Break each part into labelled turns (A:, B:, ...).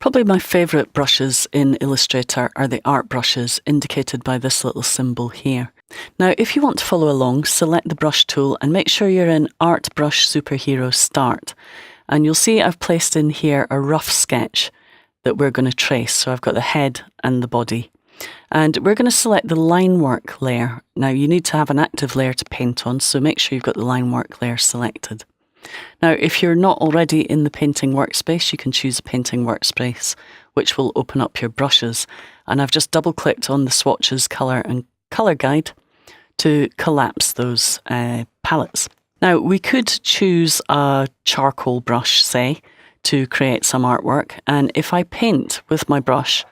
A: Probably my favourite brushes in Illustrator are the art brushes indicated by this little symbol here. Now, if you want to follow along, select the brush tool and make sure you're in Art Brush Superhero Start. And you'll see I've placed in here a rough sketch that we're going to trace. So I've got the head and the body. And we're going to select the line work layer. Now, you need to have an active layer to paint on, so make sure you've got the line work layer selected. Now, if you're not already in the painting workspace, you can choose a painting workspace, which will open up your brushes. And I've just double clicked on the swatches, colour and colour guide to collapse those palettes. Now, we could choose a charcoal brush, say, to create some artwork. And if I paint with my brush,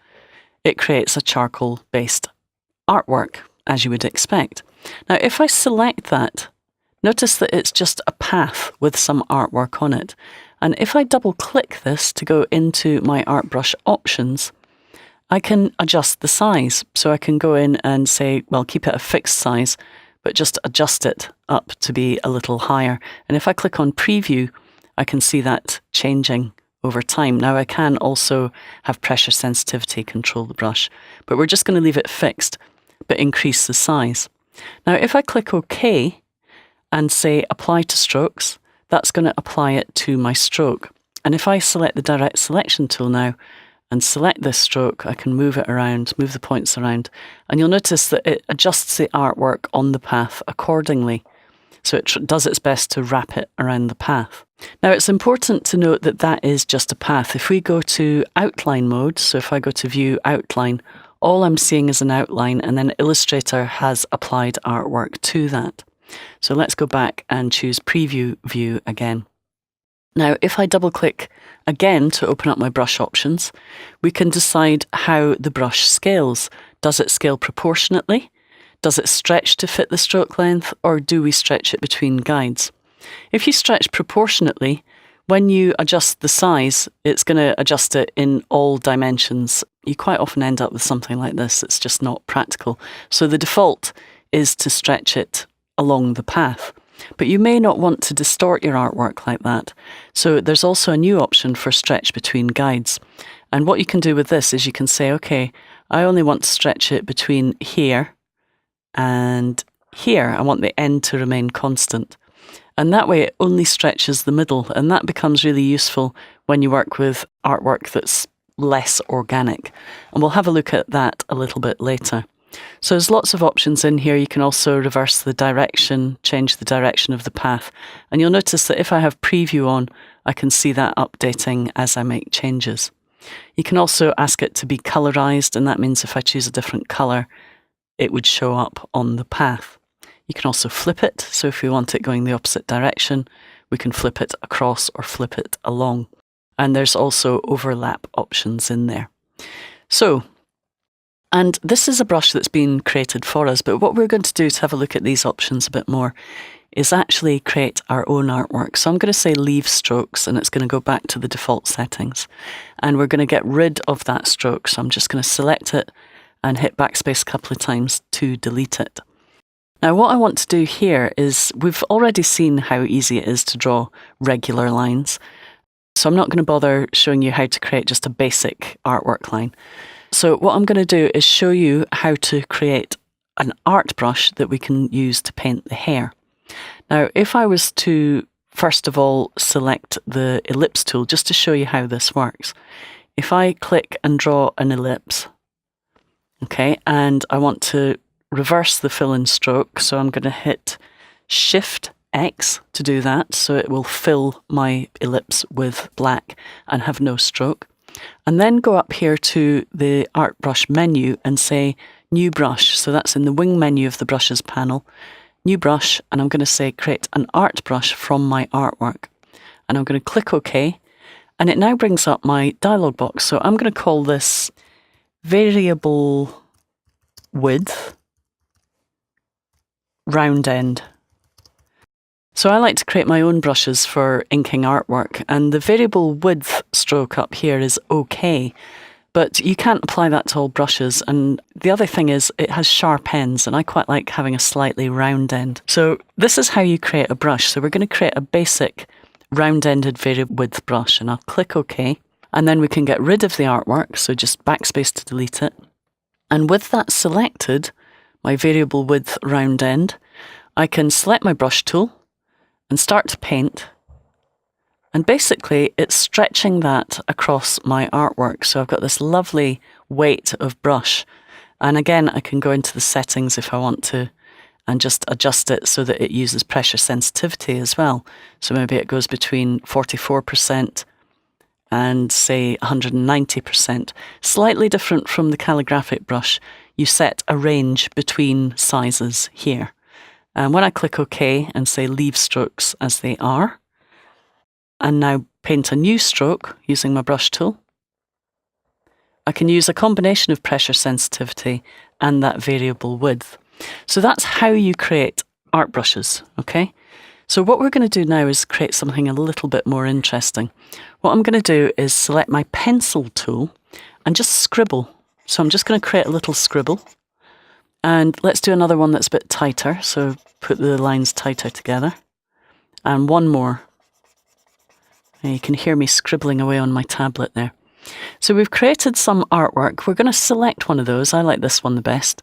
A: it creates a charcoal-based artwork, as you would expect. Now, if I select that, notice that it's just a path with some artwork on it. And if I double click this to go into my art brush options, I can adjust the size. So I can go in and say, well, keep it a fixed size, but just adjust it up to be a little higher. And if I click on preview, I can see that changing over time. Now I can also have pressure sensitivity control the brush, but we're just going to leave it fixed, but increase the size. Now if I click OK, and say apply to strokes, that's going to apply it to my stroke. And if I select the direct selection tool now and select this stroke, I can move it around, move the points around, and you'll notice that it adjusts the artwork on the path accordingly. So it does its best to wrap it around the path. Now it's important to note that that is just a path. If we go to outline mode, so if I go to view outline, all I'm seeing is an outline, and then Illustrator has applied artwork to that. So let's go back and choose preview view again. Now, if I double click again to open up my brush options, we can decide how the brush scales. Does it scale proportionately? Does it stretch to fit the stroke length, or do we stretch it between guides? If you stretch proportionately, when you adjust the size, it's going to adjust it in all dimensions. You quite often end up with something like this. It's just not practical. So the default is to stretch it along the path. But you may not want to distort your artwork like that. So there's also a new option for stretch between guides. And what you can do with this is you can say, okay, I only want to stretch it between here and here. I want the end to remain constant. And that way it only stretches the middle. And that becomes really useful when you work with artwork that's less organic. And we'll have a look at that a little bit later. So there's lots of options in here. You can also reverse the direction, change the direction of the path. And you'll notice that if I have preview on, I can see that updating as I make changes. You can also ask it to be colorized, and that means if I choose a different color, it would show up on the path. You can also flip it. So if we want it going the opposite direction, we can flip it across or flip it along. And there's also overlap options in there. And this is a brush that's been created for us, but what we're going to do to have a look at these options a bit more is actually create our own artwork. So I'm going to say leave strokes, and it's going to go back to the default settings. And we're going to get rid of that stroke. So I'm just going to select it and hit backspace a couple of times to delete it. Now what I want to do here is, we've already seen how easy it is to draw regular lines. So I'm not going to bother showing you how to create just a basic artwork line. So what I'm going to do is show you how to create an art brush that we can use to paint the hair. Now, if I was to, first of all, select the ellipse tool, just to show you how this works. If I click and draw an ellipse, okay, and I want to reverse the fill-in stroke, so I'm going to hit Shift X to do that, so it will fill my ellipse with black and have no stroke. And then go up here to the art brush menu and say new brush. So that's in the wing menu of the brushes panel. New brush, and I'm going to say create an art brush from my artwork. And I'm going to click OK. And it now brings up my dialog box. So I'm going to call this variable width round end. So I like to create my own brushes for inking artwork, and the variable width stroke up here is OK, but you can't apply that to all brushes. And the other thing is it has sharp ends, and I quite like having a slightly round end. So this is how you create a brush. So we're going to create a basic round-ended variable width brush, and I'll click OK. And then we can get rid of the artwork, so just backspace to delete it. And with that selected, my variable width round end, I can select my brush tool and start to paint. And basically, it's stretching that across my artwork. So I've got this lovely weight of brush. And again, I can go into the settings if I want to and just adjust it so that it uses pressure sensitivity as well. So maybe it goes between 44% and say 190%. Slightly different from the calligraphic brush. You set a range between sizes here. And when I click OK and say leave strokes as they are, and now paint a new stroke using my brush tool, I can use a combination of pressure sensitivity and that variable width. So that's how you create art brushes, okay? So what we're going to do now is create something a little bit more interesting. What I'm going to do is select my pencil tool and just scribble. So I'm just going to create a little scribble. And let's do another one that's a bit tighter. So put the lines tighter together. And one more. And you can hear me scribbling away on my tablet there. So we've created some artwork. We're going to select one of those. I like this one the best.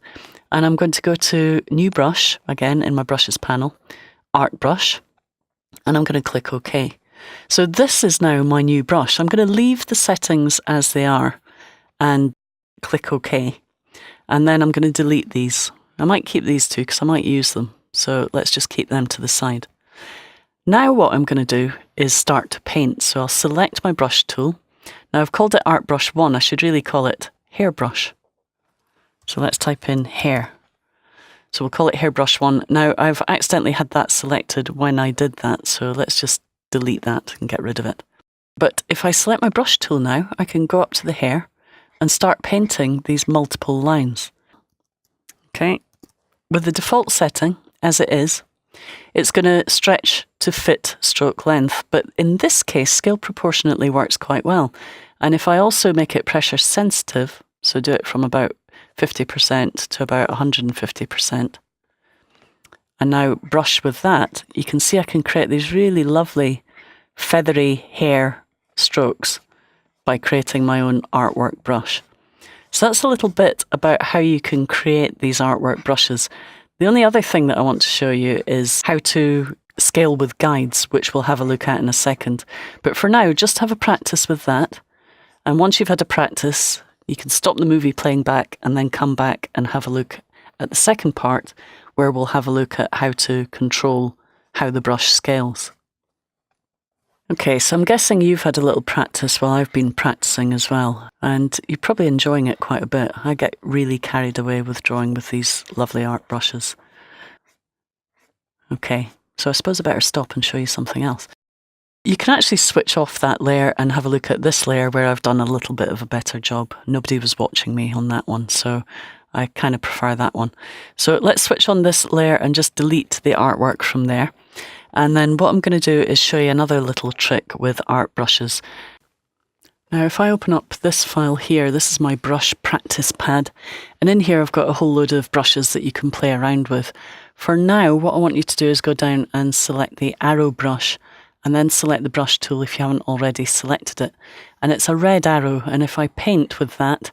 A: And I'm going to go to New Brush, again in my Brushes panel, Art Brush, and I'm going to click OK. So this is now my new brush. I'm going to leave the settings as they are and click OK. And then I'm going to delete these. I might keep these two because I might use them. So let's just keep them to the side. Now what I'm going to do is start to paint. So I'll select my brush tool. Now I've called it Art Brush 1. I should really call it Hairbrush. So let's type in hair. So we'll call it Hairbrush 1. Now I've accidentally had that selected when I did that. So let's just delete that and get rid of it. But if I select my brush tool now, I can go up to the hair and start painting these multiple lines. Okay. With the default setting, as it is, it's going to stretch to fit stroke length, but in this case, scale proportionately works quite well. And if I also make it pressure sensitive, so do it from about 50% to about 150%, and now brush with that, you can see I can create these really lovely feathery hair strokes by creating my own artwork brush. So that's a little bit about how you can create these artwork brushes. The only other thing that I want to show you is how to scale with guides, which we'll have a look at in a second. But for now, just have a practice with that. And once you've had a practice, you can stop the movie playing back and then come back and have a look at the second part, where we'll have a look at how to control how the brush scales. Okay, so I'm guessing you've had a little practice while I've been practicing as well, and you're probably enjoying it quite a bit. I get really carried away with drawing with these lovely art brushes. Okay, so I suppose I better stop and show you something else. You can actually switch off that layer and have a look at this layer where I've done a little bit of a better job. Nobody was watching me on that one, so I kind of prefer that one. So let's switch on this layer and just delete the artwork from there. And then what I'm going to do is show you another little trick with art brushes. Now if I open up this file here, this is my brush practice pad, and in here I've got a whole load of brushes that you can play around with. For now, what I want you to do is go down and select the arrow brush, and then select the brush tool if you haven't already selected it. And it's a red arrow, and if I paint with that,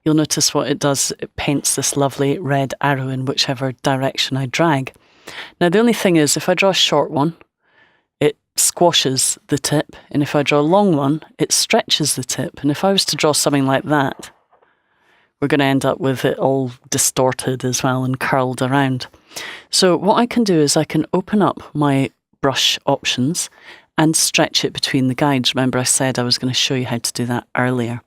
A: you'll notice what it does. It paints this lovely red arrow in whichever direction I drag. Now the only thing is, if I draw a short one, it squashes the tip, and if I draw a long one, it stretches the tip. And if I was to draw something like that, we're going to end up with it all distorted as well and curled around. So what I can do is I can open up my brush options and stretch it between the guides. Remember I said I was going to show you how to do that earlier.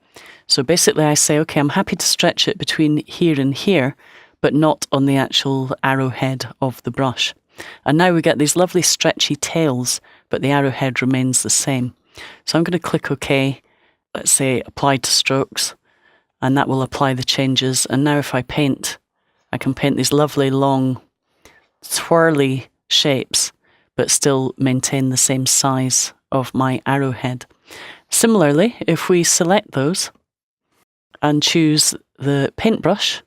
A: So basically I say, okay, I'm happy to stretch it between here and here, but not on the actual arrowhead of the brush. And now we get these lovely stretchy tails, but the arrowhead remains the same. So I'm going to click OK, let's say apply to strokes, and that will apply the changes. And now if I paint, I can paint these lovely long swirly shapes, but still maintain the same size of my arrowhead. Similarly, if we select those and choose the paintbrush,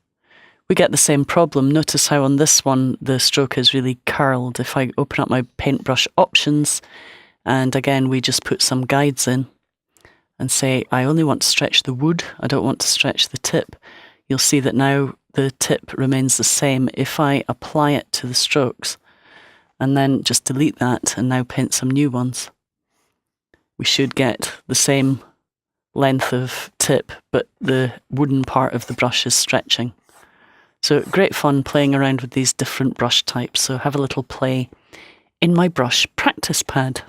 A: we get the same problem. Notice how on this one the stroke is really curled. If I open up my paintbrush options, and again we just put some guides in, and say, I only want to stretch the wood, I don't want to stretch the tip, you'll see that now the tip remains the same. If I apply it to the strokes and then just delete that and now paint some new ones, we should get the same length of tip, but the wooden part of the brush is stretching. So great fun playing around with these different brush types. So have a little play in my brush practice pad.